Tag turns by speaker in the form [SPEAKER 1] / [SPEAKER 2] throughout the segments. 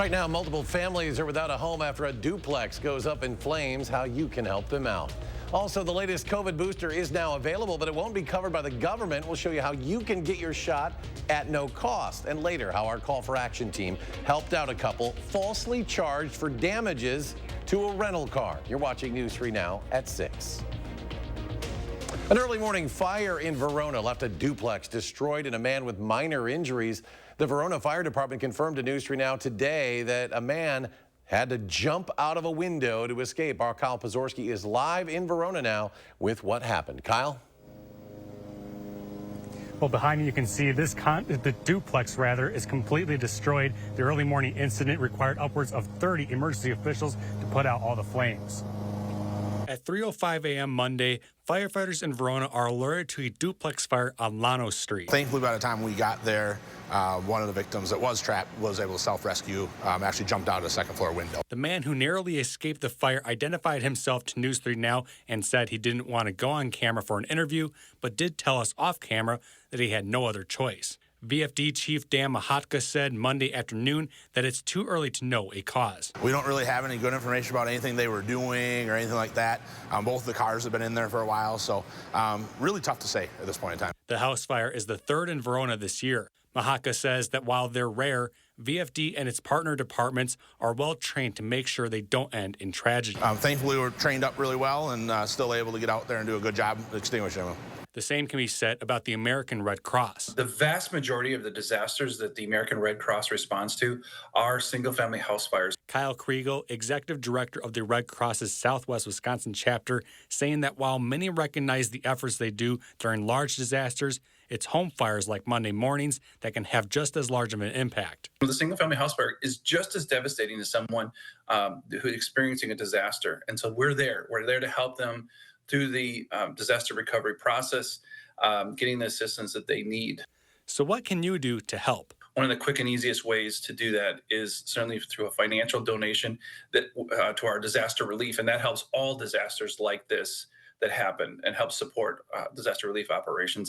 [SPEAKER 1] Right now, multiple families are without a home after a duplex goes up in flames. How you can help them out. Also, the latest COVID booster is now available, but it won't be covered by the government. We'll show you how you can get your shot at no cost. And later, how our Call for Action team helped out a couple falsely charged for damages to a rental car. You're watching News 3 Now at 6. An early morning fire in Verona left a duplex destroyed and a man with minor injuries. The Verona Fire Department confirmed to News 3 Now today that a man had to jump out of a window to escape. Our Kyle Pozorski is live in Verona now with what happened. Kyle?
[SPEAKER 2] Well, behind me you can see the duplex is completely destroyed. The early morning incident required upwards of 30 emergency officials to put out all the flames. At 3:05 a.m. Monday, firefighters in Verona are alerted to a duplex fire on Llano Street.
[SPEAKER 3] Thankfully, by the time we got there, one of the victims that was trapped was able to self-rescue, actually jumped out of the second floor window.
[SPEAKER 2] The man who narrowly escaped the fire identified himself to News 3 Now and said he didn't want to go on camera for an interview, but did tell us off camera that he had no other choice. VFD Chief Dan Mahatka said Monday afternoon that it's too early to know a cause.
[SPEAKER 3] We don't really have any good information about anything they were doing or anything like that. Both the cars have been in there for a while, so really tough to say at this point in time.
[SPEAKER 2] The house fire is the third in Verona this year. Mahatka says that while they're rare, VFD and its partner departments are well trained to make sure they don't end in tragedy.
[SPEAKER 3] Thankfully, we're trained up really well and still able to get out there and do a good job extinguishing them.
[SPEAKER 2] The same can be said about the American Red Cross.
[SPEAKER 4] The vast majority of the disasters that the American Red Cross responds to are single-family house fires.
[SPEAKER 2] Kyle Kriegel, executive director of the Red Cross's Southwest Wisconsin chapter, saying that while many recognize the efforts they do during large disasters, it's home fires like Monday mornings that can have just as large of an impact.
[SPEAKER 4] The single-family house fire is just as devastating to someone who's experiencing a disaster. And so we're there. We're there to help them through the disaster recovery process, getting the assistance that they need.
[SPEAKER 2] So what can you do to help?
[SPEAKER 4] One of the quick and easiest ways to do that is certainly through a financial donation that to our disaster relief, and that helps all disasters like this that happen and helps support disaster relief operations.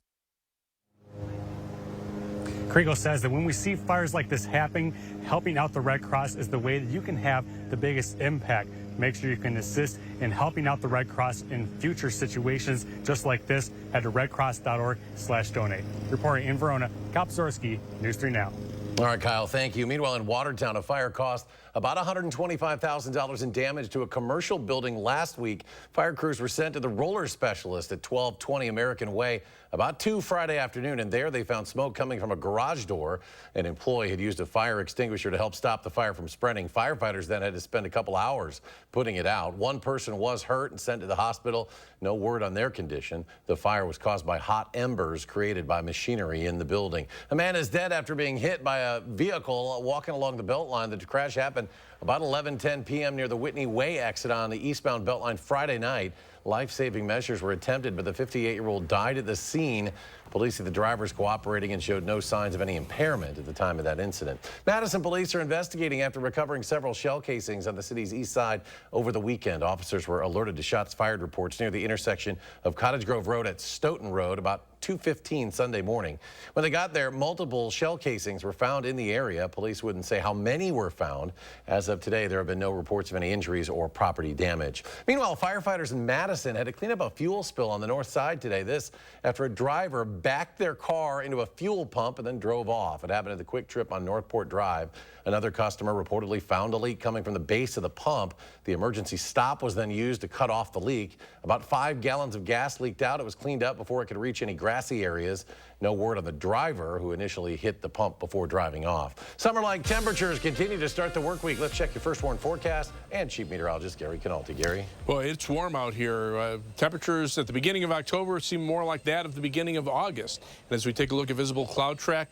[SPEAKER 2] Kriegel says that when we see fires like this happening, helping out the Red Cross is the way that you can have the biggest impact. Make sure you can assist in helping out the Red Cross in future situations just like this at redcross.org/donate. Reporting in Verona, Kyle Pozorski, News 3 Now.
[SPEAKER 1] All right, Kyle, thank you. Meanwhile, in Watertown, a fire cost about $125,000 in damage to a commercial building last week. Fire crews were sent to the roller specialist at 1220 American Way about 2 Friday afternoon, and there they found smoke coming from a garage door. An employee had used a fire extinguisher to help stop the fire from spreading. Firefighters then had to spend a couple hours putting it out. One person was hurt and sent to the hospital. No word on their condition. The fire was caused by hot embers created by machinery in the building. A man is dead after being hit by a vehicle walking along the Beltline. The crash happened about 11:10 p.m. near the Whitney Way exit on the eastbound Beltline Friday night. Life-saving measures were attempted, but the 58-year-old died at the scene. Police say the driver is cooperating and showed no signs of any impairment at the time of that incident. Madison police are investigating after recovering several shell casings on the city's east side over the weekend. Officers were alerted to shots fired reports near the intersection of Cottage Grove Road at Stoughton Road about 2:15 Sunday morning. When they got there, multiple shell casings were found in the area. Police wouldn't say how many were found. As of today, there have been no reports of any injuries or property damage. Meanwhile, firefighters in Madison had to clean up a fuel spill on the north side today. This after a driver backed their car into a fuel pump and then drove off. It happened at the Quick Trip on Northport Drive. Another customer reportedly found a leak coming from the base of the pump. The emergency stop was then used to cut off the leak. About 5 gallons of gas leaked out. It was cleaned up before it could reach any grassy areas. No word on the driver who initially hit the pump before driving off. Summer-like temperatures continue to start the work week. Let's check your first warn forecast and chief meteorologist Gary Canalti. Gary?
[SPEAKER 5] Well, it's warm out here. Temperatures at the beginning of October seem more like that of the beginning of August. And as we take a look at visible cloud track,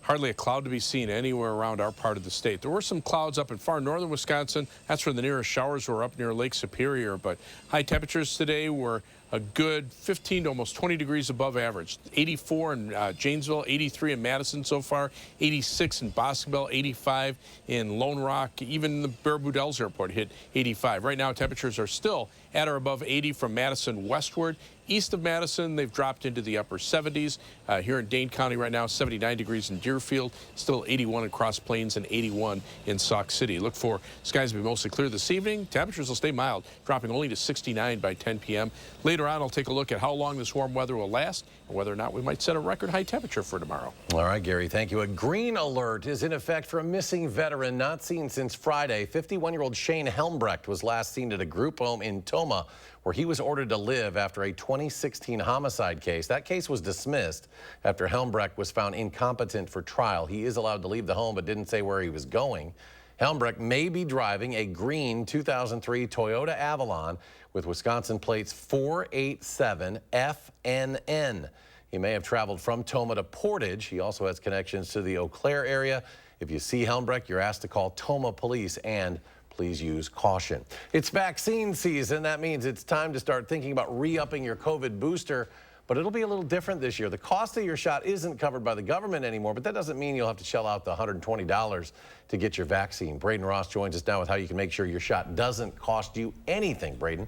[SPEAKER 5] hardly a cloud to be seen anywhere around our part of the state. There were some clouds up in far northern Wisconsin. That's where the nearest showers were up near Lake Superior. But high temperatures today were a good 15 to almost 20 degrees above average. 84 in Janesville, 83 in Madison so far, 86 in Boscobel, 85 in Lone Rock. Even the Baraboo Dells Airport hit 85. Right now, temperatures are still at or above 80 from Madison westward. East of Madison, they've dropped into the upper 70s. Here in Dane County right now, 79 degrees in Deerfield, still 81 in Cross Plains and 81 in Sauk City. Look for skies to be mostly clear this evening. Temperatures will stay mild, dropping only to 69 by 10 p.m. Later on, I'll take a look at how long this warm weather will last and whether or not we might set a record high temperature for tomorrow.
[SPEAKER 1] All right, Gary, thank you. A green alert is in effect for a missing veteran not seen since Friday. 51-year-old Shane Helmbrecht was last seen at a group home in Tomah, where he was ordered to live after a 2016 homicide case. That case was dismissed after Helmbrecht was found incompetent for trial. He is allowed to leave the home but didn't say where he was going. Helmbrecht may be driving a green 2003 Toyota Avalon with Wisconsin plates 487FNN. He may have traveled from Tomah to Portage. He also has connections to the Eau Claire area. If you see Helmbrecht, you're asked to call Tomah Police and please use caution. It's vaccine season. That means it's time to start thinking about re-upping your COVID booster, but it'll be a little different this year. The cost of your shot isn't covered by the government anymore, but that doesn't mean you'll have to shell out the $120 to get your vaccine. Braden Ross joins us now with how you can make sure your shot doesn't cost you anything. Braden?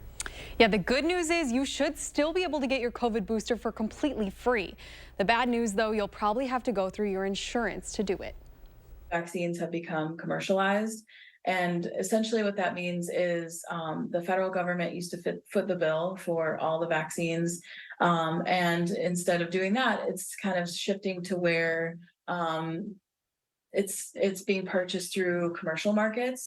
[SPEAKER 6] Yeah, the good news is you should still be able to get your COVID booster for completely free. The bad news, though, you'll probably have to go through your insurance to do it.
[SPEAKER 7] Vaccines have become commercialized. And essentially what that means is the federal government used to foot the bill for all the vaccines. And instead of doing that, it's kind of shifting to where it's being purchased through commercial markets.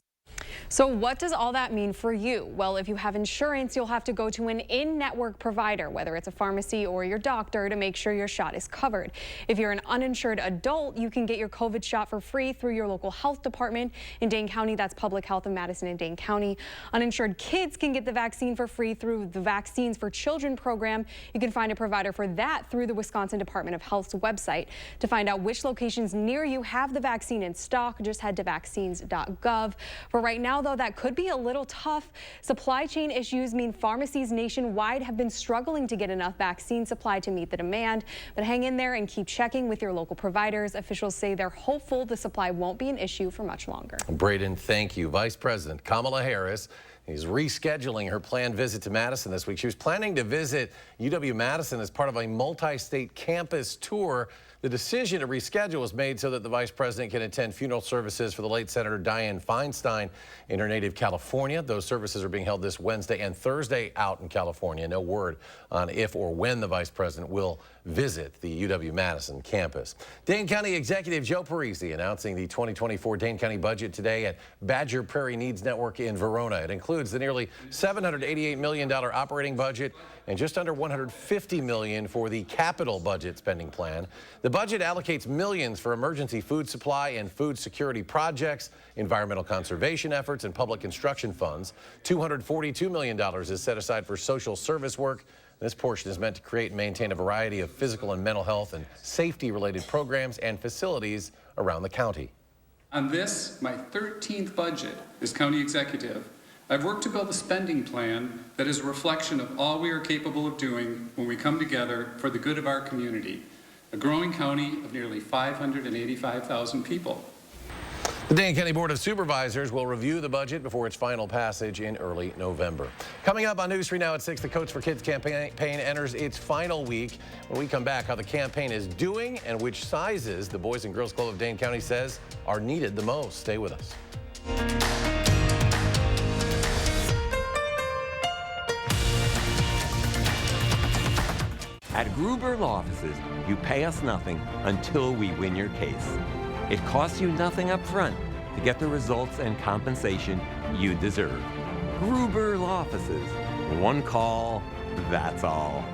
[SPEAKER 6] So what does all that mean for you? Well, if you have insurance, you'll have to go to an in-network provider, whether it's a pharmacy or your doctor, to make sure your shot is covered. If you're an uninsured adult, you can get your COVID shot for free through your local health department. In Dane County, that's Public Health of Madison and Dane County. Uninsured kids can get the vaccine for free through the Vaccines for Children program. You can find a provider for that through the Wisconsin Department of Health's website. To find out which locations near you have the vaccine in stock, just head to vaccines.gov. For right now, though, that could be a little tough. Supply chain issues mean pharmacies nationwide have been struggling to get enough vaccine supply to meet the demand. But hang in there and keep checking with your local providers. Officials say they're hopeful the supply won't be an issue for much longer.
[SPEAKER 1] Braden, thank you. Vice President Kamala Harris is rescheduling her planned visit to Madison this week. She was planning to visit UW-Madison as part of a multi-state campus tour. The decision to reschedule was made so that the vice president can attend funeral services for the late Senator Dianne Feinstein in her native California. Those services are being held this Wednesday and Thursday out in California. No word on if or when the vice president will visit the UW-Madison campus. Dane County Executive Joe Parisi announcing the 2024 Dane County budget today at Badger Prairie Needs Network in Verona. It includes the nearly $788 million operating budget and just under $150 million for the capital budget spending plan. The budget allocates millions for emergency food supply and food security projects, environmental conservation efforts, and public construction funds. $242 million is set aside for social service work. This portion is meant to create and maintain a variety of physical and mental health and safety-related programs and facilities around the county.
[SPEAKER 8] On this, my 13th budget as county executive, I've worked to build a spending plan that is a reflection of all we are capable of doing when we come together for the good of our community, a growing county of nearly 585,000 people.
[SPEAKER 1] The Dane County Board of Supervisors will review the budget before its final passage in early November. Coming up on News 3 Now at 6, the Coats for Kids campaign enters its final week. When we come back, how the campaign is doing and which sizes the Boys and Girls Club of Dane County says are needed the most. Stay with us.
[SPEAKER 9] At Gruber Law Offices, you pay us nothing until we win your case. It costs you nothing up front to get the results and compensation you deserve. Gruber Law Offices. One call, that's all.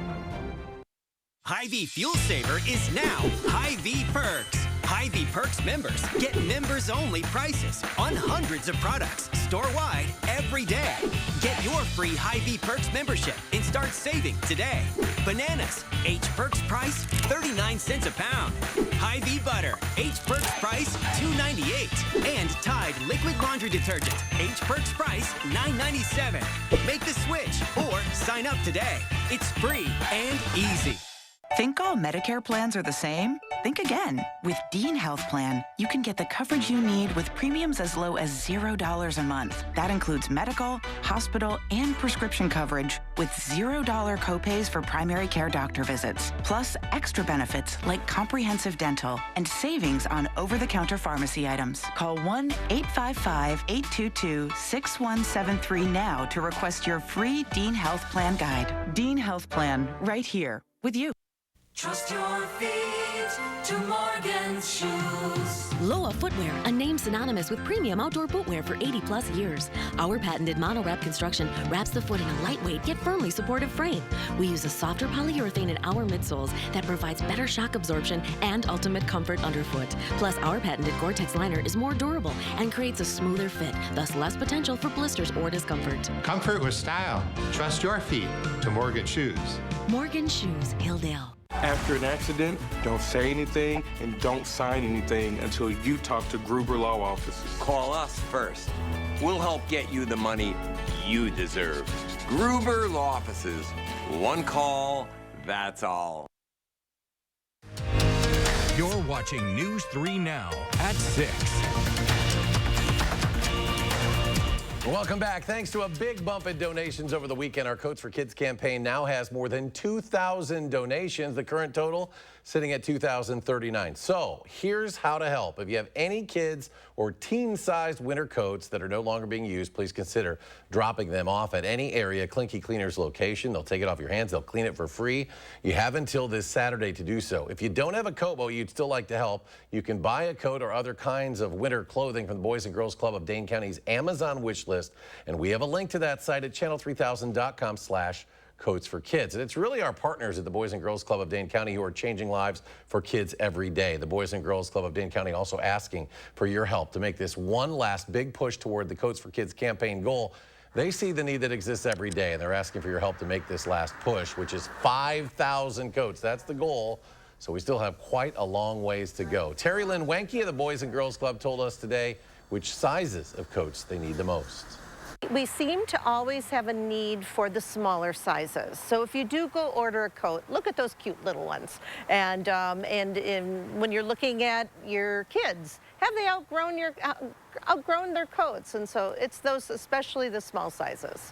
[SPEAKER 10] Hy-Vee Fuel Saver is now Hy-Vee Perks. Hy-Vee Perks members get members-only prices on hundreds of products store-wide every day. Get your free Hy-Vee Perks membership and start saving today. Bananas, H Perks price 39 cents a pound. Hy-Vee butter, H Perks price $2.98. And Tide liquid laundry detergent, H Perks price $9.97. Make the switch or sign up today. It's free and easy.
[SPEAKER 11] Think all Medicare plans are the same? Think again. With Dean Health Plan, you can get the coverage you need with premiums as low as $0 a month. That includes medical, hospital, and prescription coverage with $0 copays for primary care doctor visits, plus extra benefits like comprehensive dental and savings on over-the-counter pharmacy items. Call 1-855-822-6173 now to request your free Dean Health Plan guide. Dean Health Plan, right here with you.
[SPEAKER 12] Trust your feet to Morgan's Shoes.
[SPEAKER 13] Loa Footwear, a name synonymous with premium outdoor footwear for 80-plus years. Our patented mono-wrap construction wraps the foot in a lightweight yet firmly supportive frame. We use a softer polyurethane in our midsoles that provides better shock absorption and ultimate comfort underfoot. Plus, our patented Gore-Tex liner is more durable and creates a smoother fit, thus less potential for blisters or discomfort.
[SPEAKER 14] Comfort with style. Trust your feet to Morgan Shoes.
[SPEAKER 13] Morgan Shoes, Hilldale.
[SPEAKER 15] After an accident, don't say anything and don't sign anything until you talk to Gruber Law Offices.
[SPEAKER 9] Call us first. We'll help get you the money you deserve. Gruber Law Offices. One call, that's all.
[SPEAKER 16] You're watching News 3 Now at 6.
[SPEAKER 1] Welcome back. Thanks to a big bump in donations over the weekend, our Coats for Kids campaign now has more than 2,000 donations. The current total sitting at 2,039. So here's how to help. If you have any kids or teen-sized winter coats that are no longer being used, please consider dropping them off at any area Clinky Cleaners location. They'll take it off your hands. They'll clean it for free. You have until this Saturday to do so. If you don't have a coat, but you'd still like to help, you can buy a coat or other kinds of winter clothing from the Boys and Girls Club of Dane County's Amazon wish list. And we have a link to that site at channel3000.com/Coats for Kids. And it's really our partners at the Boys and Girls Club of Dane County who are changing lives for kids every day. The Boys and Girls Club of Dane County also asking for your help to make this one last big push toward the Coats for Kids campaign goal. They see the need that exists every day, and they're asking for your help to make this last push, which is 5,000 coats. That's the goal. So we still have quite a long ways to go. Terry Lynn Wenke of the Boys and Girls Club told us today which sizes of coats they need the most.
[SPEAKER 17] We seem to always have a need for the smaller sizes. So if you do go order a coat, look at those cute little ones. And when you're looking at your kids, have they outgrown their coats? And so it's those, especially the small sizes.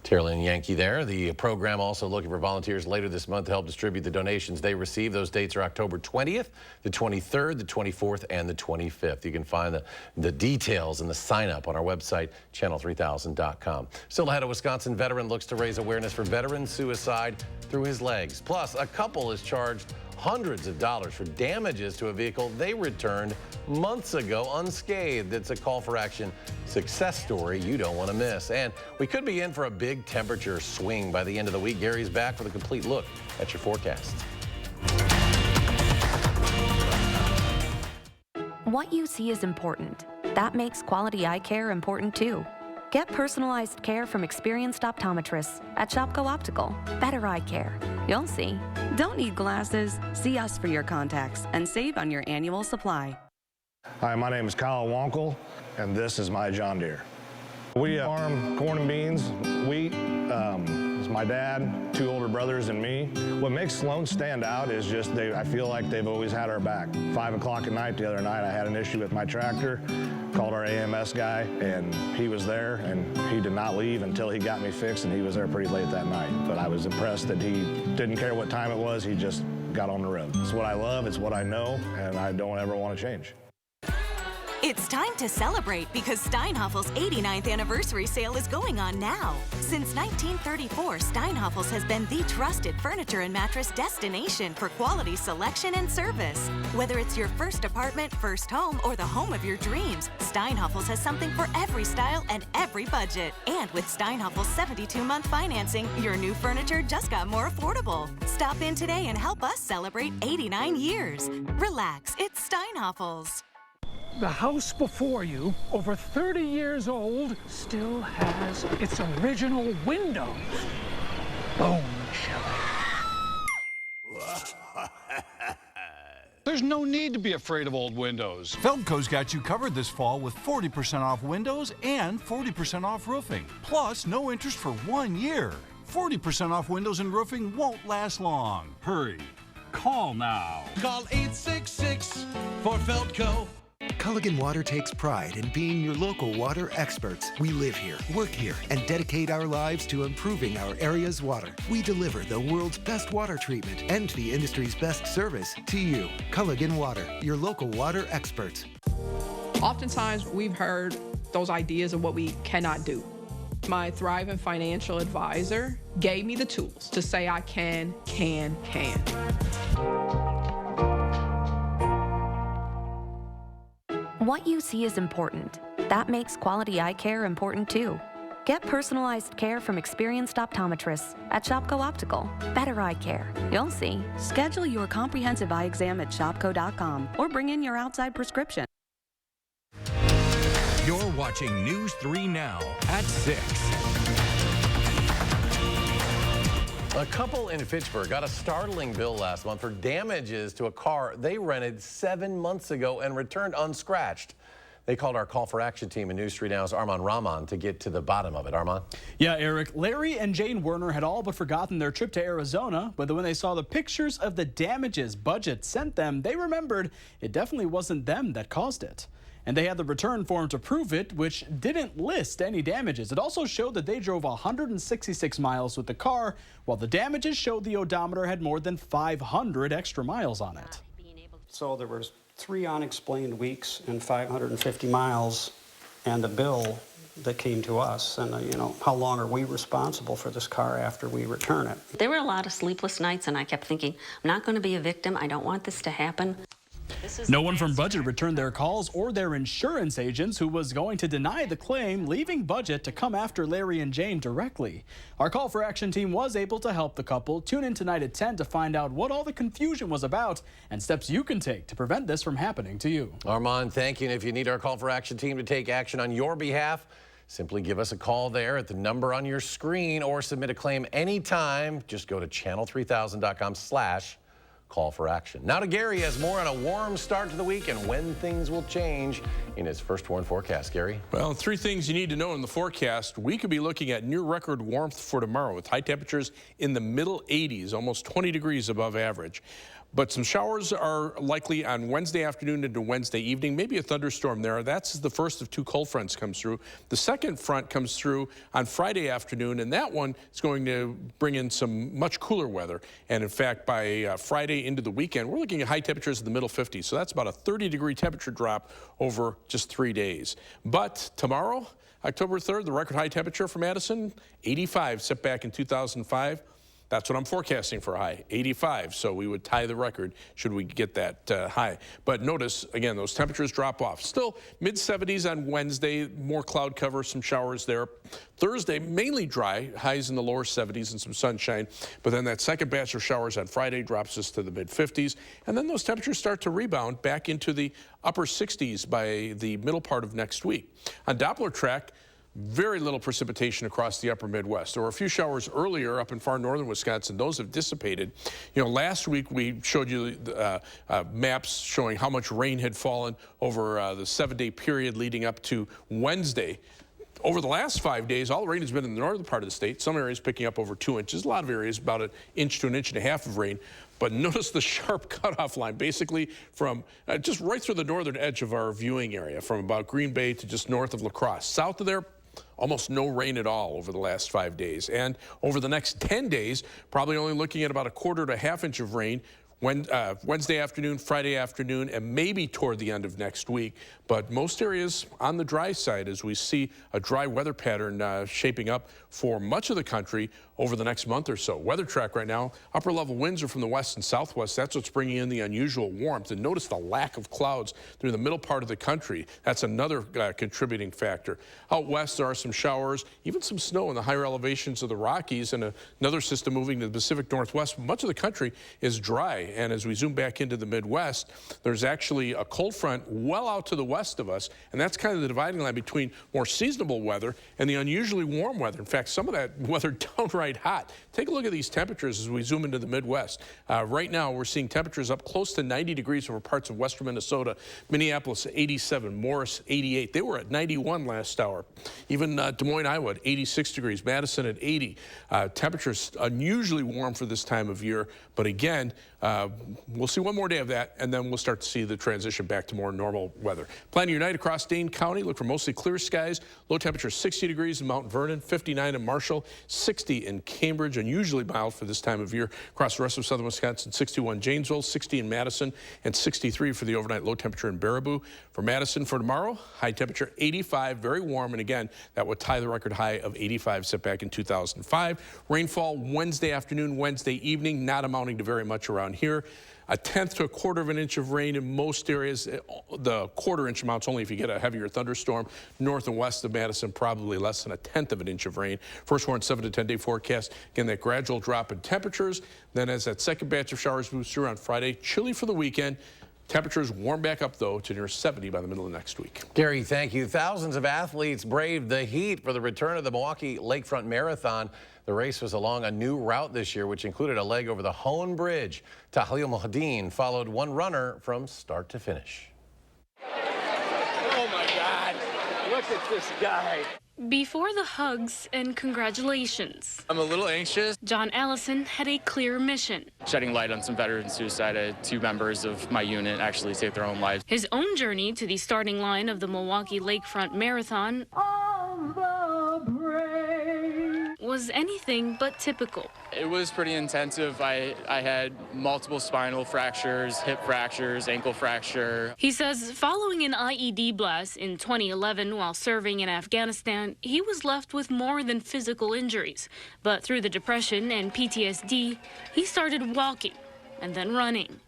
[SPEAKER 1] Terry Lynn Yankee there. The program also looking for volunteers later this month to help distribute the donations they receive. Those dates are October 20th, the 23rd, the 24th, and the 25th. You can find the details and the sign up on our website, channel3000.com. Still ahead, a Wisconsin veteran looks to raise awareness for veteran suicide through his legs. Plus, a couple is charged hundreds of dollars for damages to a vehicle they returned months ago unscathed. It's a call for action success story you don't want to miss. And we could be in for a big temperature swing by the end of the week. Gary's back with a complete look at your forecast.
[SPEAKER 18] What you see is important. That makes quality eye care important too. Get personalized care from experienced optometrists at Shopko Optical. Better eye care. You'll see. Don't need glasses. See us for your contacts and save on your annual supply.
[SPEAKER 19] Hi, my name is Kyle Wonkel, and this is my John Deere. We farm corn and beans, wheat. It's my dad, 2 older brothers, and me. What makes Sloan stand out is just I feel like they've always had our back. 5 o'clock at night the other night, I had an issue with my tractor. Called our AMS guy, and he was there, and he did not leave until he got me fixed, and he was there pretty late that night. But I was impressed that he didn't care what time it was, he just got on the road. It's what I love, it's what I know, and I don't ever want to change.
[SPEAKER 20] It's time to celebrate because Steinhoffel's 89th anniversary sale is going on now. Since 1934, Steinhoffel's has been the trusted furniture and mattress destination for quality selection and service. Whether it's your first apartment, first home, or the home of your dreams, Steinhoffel's has something for every style and every budget. And with Steinhoffel's 72-month financing, your new furniture just got more affordable. Stop in today and help us celebrate 89 years. Relax, it's Steinhoffel's.
[SPEAKER 21] The house before you, over 30 years old, still has its original windows. Bone
[SPEAKER 22] There's no need to be afraid of old windows.
[SPEAKER 23] Feldco's got you covered this fall with 40% off windows and 40% off roofing. Plus, no interest for 1 year. 40% off windows and roofing won't last long. Hurry. Call now.
[SPEAKER 24] Call 866 for Feldco.
[SPEAKER 25] Culligan Water takes pride in being your local water experts. We live here, work here, and dedicate our lives to improving our area's water. We deliver the world's best water treatment and the industry's best service to you. Culligan Water, your local water experts.
[SPEAKER 26] Oftentimes, we've heard those ideas of what we cannot do. My Thriving Financial Advisor gave me the tools to say I can.
[SPEAKER 18] What you see is important. That makes quality eye care important too. Get personalized care from experienced optometrists at Shopko Optical. Better eye care. You'll see. Schedule your comprehensive eye exam at shopko.com or bring in your outside prescription.
[SPEAKER 16] You're watching News 3 Now at 6.
[SPEAKER 1] A couple in Fitchburg got a startling bill last month for damages to a car they rented 7 months ago and returned unscratched. They called our Call for Action team in News 3 Now's Armand Rahman to get to the bottom of it. Armand?
[SPEAKER 27] Yeah, Eric. Larry and Jane Werner had all but forgotten their trip to Arizona, but when they saw the pictures of the damages Budget sent them, they remembered it definitely wasn't them that caused it. And they had the return form to prove it, which didn't list any damages. It also showed that they drove 166 miles with the car, while the damages showed the odometer had more than 500 extra miles on it.
[SPEAKER 28] So there was 3 unexplained weeks and 550 miles and a bill that came to us. And, you know, how long are we responsible for this car after we return it?
[SPEAKER 29] There were a lot of sleepless nights, and I kept thinking, I'm not going to be a victim. I don't want this to happen.
[SPEAKER 27] No one from Budget returned their calls or their insurance agents, who was going to deny the claim, leaving Budget to come after Larry and Jane directly. Our Call for Action team was able to help the couple. Tune in tonight at 10 to find out what all the confusion was about and steps you can take to prevent this from happening to you.
[SPEAKER 1] Armand, thank you. And if you need our Call for Action team to take action on your behalf, simply give us a call there at the number on your screen or submit a claim anytime. Just go to channel3000.com/call for action. Now to Gary has more on a warm start to the week and when things will change in his first warn forecast. Gary?
[SPEAKER 5] Well, 3 things you need to know in the forecast. We could be looking at near record warmth for tomorrow with high temperatures in the middle 80s, almost 20 degrees above average. But some showers are likely on Wednesday afternoon into Wednesday evening, maybe a thunderstorm there. That's the first of 2 cold fronts comes through. The second front comes through on Friday afternoon, and that one is going to bring in some much cooler weather. And in fact, by Friday into the weekend, we're looking at high temperatures in the middle 50s. So that's about a 30-degree temperature drop over just 3 days. But tomorrow, October 3rd, the record high temperature for Madison, 85, set back in 2005. That's what I'm forecasting for a high, 85. So we would tie the record should we get that high. But notice, again, those temperatures drop off. Still mid-70s on Wednesday, more cloud cover, some showers there. Thursday, mainly dry, highs in the lower 70s and some sunshine. But then that second batch of showers on Friday drops us to the mid-50s. And then those temperatures start to rebound back into the upper 60s by the middle part of next week. On Doppler track, very little precipitation across the upper Midwest. There were a few showers earlier up in far northern Wisconsin. Those have dissipated. You know, last week we showed you maps showing how much rain had fallen over the 7-day period leading up to Wednesday. Over the last 5 days, all the rain has been in the northern part of the state. Some areas picking up over 2 inches. A lot of areas about 1 inch to 1.5 inches of rain. But notice the sharp cutoff line, basically from just right through the northern edge of our viewing area, from about Green Bay to just north of La Crosse. South of there, almost no rain at all over the last 5 days. And over the next 10 days, probably only looking at about 1/4 to 1/2 inch of rain Wednesday afternoon, Friday afternoon, and maybe toward the end of next week. But most areas on the dry side as we see a dry weather pattern shaping up for much of the country over the next month or so. Weather track right now, upper level winds are from the west and southwest. That's what's bringing in the unusual warmth. And notice the lack of clouds through the middle part of the country. That's another contributing factor. Out west, there are some showers, even some snow in the higher elevations of the Rockies, and another system moving to the Pacific Northwest. Much of the country is dry. And as we zoom back into the Midwest, there's actually a cold front well out to the west of us. And that's kind of the dividing line between more seasonable weather and the unusually warm weather. In fact, some of that weather downright hot. Take a look at these temperatures as we zoom into the Midwest. Right now, we're seeing temperatures up close to 90 degrees over parts of western Minnesota. Minneapolis, 87. Morris, 88. They were at 91 last hour. Even Des Moines, Iowa, at 86 degrees. Madison at 80. Temperatures unusually warm for this time of year. But again, we'll see one more day of that, and then we'll start to see the transition back to more normal weather. Plan to unite across Dane County. Look for mostly clear skies. Low temperature 60 degrees in Mount Vernon, 59 in Marshall, 60 in Cambridge, unusually mild for this time of year. Across the rest of southern Wisconsin, 61 Janesville, 60 in Madison, and 63 for the overnight low temperature in Baraboo. For Madison for tomorrow, high temperature 85, very warm, and again, that would tie the record high of 85 set back in 2005. Rainfall Wednesday afternoon, Wednesday evening, not amounting to very much around here. A tenth to a quarter of an inch of rain in most areas. The quarter-inch amounts only if you get a heavier thunderstorm. North and west of Madison, probably less than a tenth of an inch of rain. First warn 7 to 10 day forecast. Again, that gradual drop in temperatures. Then as that second batch of showers moves through on Friday, chilly for the weekend. Temperatures warm back up, though, to near 70 by the middle of next week.
[SPEAKER 1] Gary, thank you. Thousands of athletes braved the heat for the return of the Milwaukee Lakefront Marathon. The race was along a new route this year, which included a leg over the Hone Bridge. Tahlil Mohadeen followed one runner from start to finish.
[SPEAKER 2] Oh, my God. Look at this guy.
[SPEAKER 3] Before the hugs and congratulations,
[SPEAKER 4] I'm a little anxious.
[SPEAKER 3] John Allison had a clear mission.
[SPEAKER 4] Shedding light on some veteran suicide. I had 2 members of my unit actually take their own lives.
[SPEAKER 3] His own journey to the starting line of the Milwaukee Lakefront Marathon was anything but typical.
[SPEAKER 4] It was pretty intensive. I had multiple spinal fractures, hip fractures, ankle fracture.
[SPEAKER 3] He says following an IED blast in 2011 while serving in Afghanistan, he was left with more than physical injuries. But through the depression and PTSD, he started walking and then running.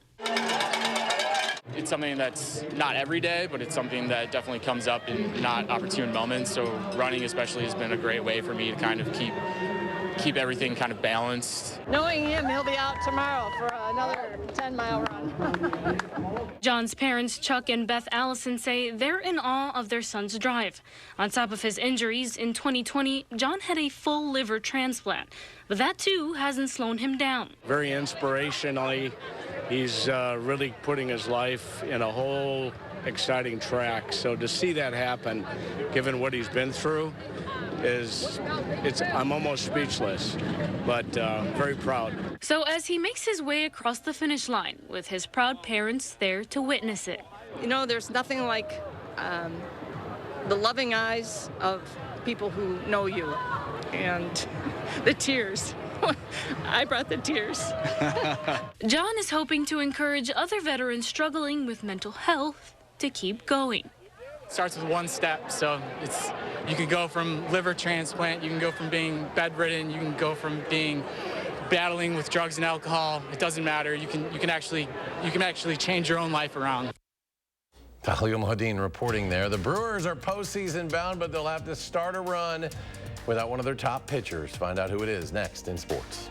[SPEAKER 4] It's something that's not every day, but it's something that definitely comes up in not opportune moments. So running especially has been a great way for me to kind of keep everything kind of balanced.
[SPEAKER 6] Knowing him, he'll be out tomorrow for another 10-mile run.
[SPEAKER 3] John's parents, Chuck and Beth Allison, say they're in awe of their son's drive. On top of his injuries, in 2020, John had a full liver transplant, but that too hasn't slowed him down.
[SPEAKER 7] Very inspirationally, he's really putting his life in a whole exciting track. So to see that happen, given what he's been through, I'm almost speechless, but very proud.
[SPEAKER 3] So as he makes his way across the finish line with his proud parents there to witness it.
[SPEAKER 6] You know, there's nothing like the loving eyes of people who know you and the tears. I brought the tears.
[SPEAKER 3] John is hoping to encourage other veterans struggling with mental health to keep going.
[SPEAKER 4] Starts with one step, so you can go from liver transplant, you can go from being bedridden, you can go from battling with drugs and alcohol. It doesn't matter. You can actually change your own life around.
[SPEAKER 1] Tahlil Mohadeen reporting there. The Brewers are postseason bound, but they'll have to start a run without one of their top pitchers. Find out who it is next in sports.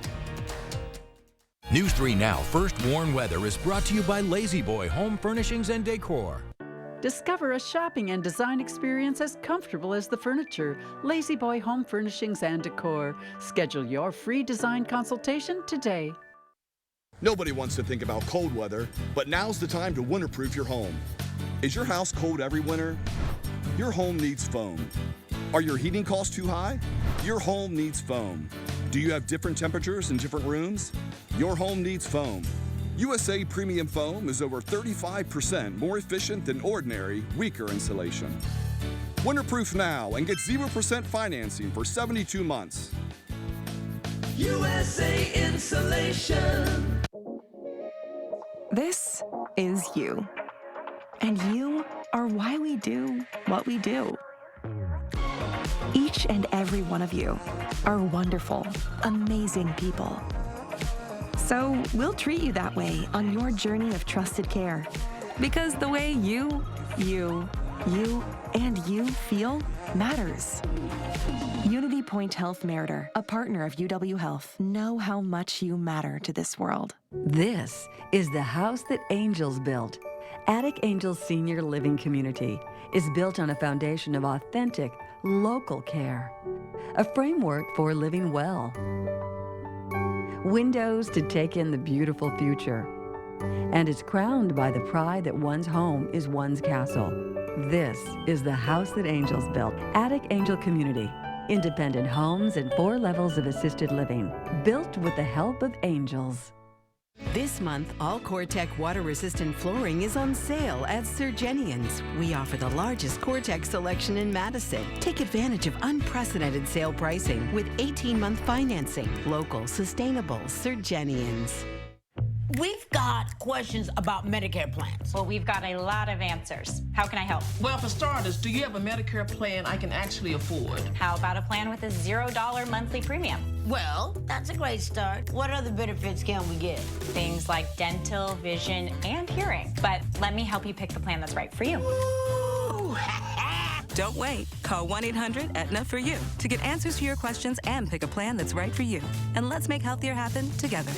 [SPEAKER 16] News 3 Now First Warn Weather is brought to you by Lazy Boy Home Furnishings and Decor.
[SPEAKER 8] Discover a shopping and design experience as comfortable as the furniture. Lazy Boy Home Furnishings and Decor. Schedule your free design consultation today.
[SPEAKER 10] Nobody wants to think about cold weather, but now's the time to winterproof your home. Is your house cold every winter? Your home needs foam. Are your heating costs too high? Your home needs foam. Do you have different temperatures in different rooms? Your home needs foam. USA Premium Foam is over 35% more efficient than ordinary, weaker insulation. Winterproof now and get 0% financing for 72 months.
[SPEAKER 24] USA Insulation.
[SPEAKER 9] This is you. And you are why we do what we do. Each and every one of you are wonderful, amazing people. So we'll treat you that way on your journey of trusted care. Because the way you, and you feel matters. Unity Point Health Meritor, a partner of UW Health, know how much you matter to this world.
[SPEAKER 11] This is the house that angels built. Attic Angels Senior Living Community is built on a foundation of authentic, local care. A framework for living well. Windows to take in the beautiful future. And is crowned by the pride that one's home is one's castle. This is the house that angels built. Attic Angel Community. Independent homes and 4 levels of assisted living. Built with the help of angels.
[SPEAKER 12] This month, all COREtec water-resistant flooring is on sale at Surgenian's. We offer the largest COREtec selection in Madison. Take advantage of unprecedented sale pricing with 18-month financing. Local, sustainable Surgenian's.
[SPEAKER 13] We've got questions about Medicare plans.
[SPEAKER 14] Well, we've got a lot of answers. How can I help?
[SPEAKER 13] Well, for starters, do you have a Medicare plan I can actually afford?
[SPEAKER 14] How about a plan with a $0 monthly premium?
[SPEAKER 13] Well, that's a great start. What other benefits can we get?
[SPEAKER 14] Things like dental, vision, and hearing. But let me help you pick the plan that's right for you.
[SPEAKER 12] Don't wait. Call 1-800-ETNA for you to get answers to your questions and pick a plan that's right for you. And let's make healthier happen together.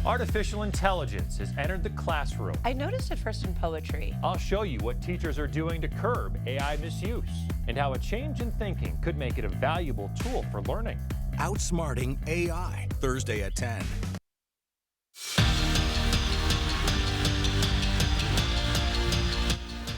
[SPEAKER 15] Artificial intelligence has entered the classroom.
[SPEAKER 17] I noticed it first in poetry.
[SPEAKER 15] I'll show you what teachers are doing to curb AI misuse and how a change in thinking could make it a valuable tool for learning.
[SPEAKER 16] Outsmarting AI, Thursday at 10.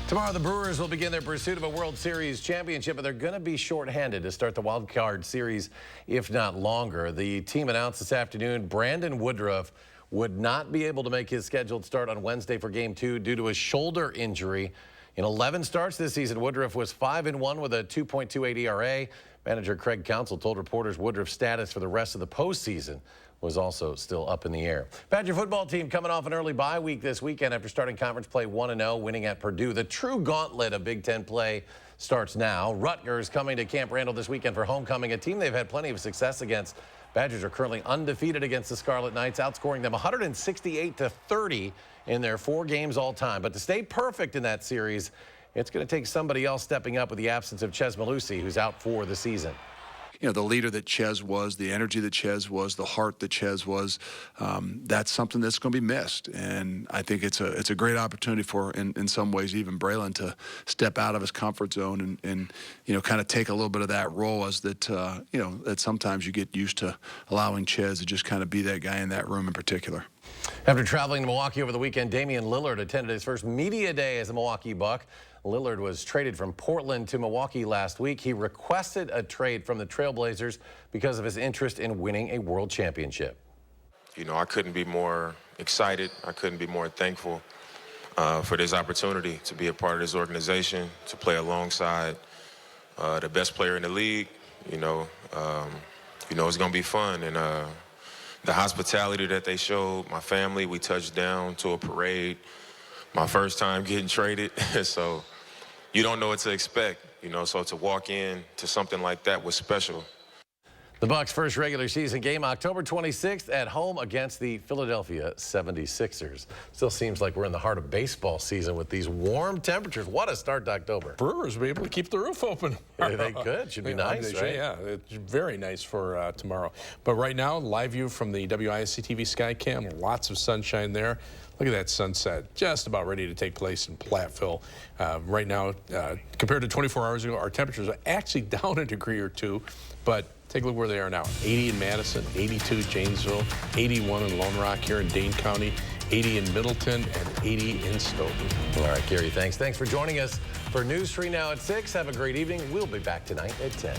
[SPEAKER 1] Tomorrow, the Brewers will begin their pursuit of a World Series championship, but they're going to be shorthanded to start the wild card series, if not longer. The team announced this afternoon Brandon Woodruff would not be able to make his scheduled start on Wednesday for Game 2 due to a shoulder injury. In 11 starts this season, Woodruff was 5-1 with a 2.28 ERA. Manager Craig Counsell told reporters Woodruff's status for the rest of the postseason was also still up in the air. Badger football team coming off an early bye week this weekend after starting conference play 1-0, winning at Purdue. The true gauntlet of Big Ten play starts now. Rutgers coming to Camp Randall this weekend for homecoming, a team they've had plenty of success against. Badgers are currently undefeated against the Scarlet Knights, outscoring them 168-30 in their 4 games all time. But to stay perfect in that series, it's going to take somebody else stepping up with the absence of Ches Malusi, who's out for the season.
[SPEAKER 19] You know, the leader that Ches was, the energy that Ches was, the heart that Ches was, that's something that's going to be missed. And I think it's a great opportunity for, in some ways, even Braylon to step out of his comfort zone and you know, kind of take a little bit of that role as that, you know, that sometimes you get used to allowing Ches to just kind of be that guy in that room in particular.
[SPEAKER 1] After traveling to Milwaukee over the weekend, Damian Lillard attended his first media day as a Milwaukee Buck. Lillard was traded from Portland to Milwaukee last week. He requested a trade from the Trailblazers because of his interest in winning a world championship.
[SPEAKER 20] You know, I couldn't be more excited. I couldn't be more thankful for this opportunity to be a part of this organization, to play alongside the best player in the league. You know, it's going to be fun. And the hospitality that they showed, my family, we touched down to a parade. My first time getting traded, so you don't know what to expect, you know, so to walk in to something like that was special.
[SPEAKER 1] The Bucks' first regular season game, October 26th at home against the Philadelphia 76ers. Still seems like we're in the heart of baseball season with these warm temperatures. What a start to October.
[SPEAKER 5] Brewers will be able to keep the roof open.
[SPEAKER 1] Yeah, they could. Should be nice, right?
[SPEAKER 5] Yeah, it's very nice for tomorrow. But right now, live view from the WISC-TV Skycam, lots of sunshine there. Look at that sunset, just about ready to take place in Platteville. Right now, compared to 24 hours ago, our temperatures are actually down a degree or two, but take a look where they are now. 80 in Madison, 82 Janesville, 81 in Lone Rock here in Dane County, 80 in Middleton, and 80 in Stoughton.
[SPEAKER 1] All right, Gary, thanks. Thanks for joining us for News 3 Now at 6. Have a great evening. We'll be back tonight at 10.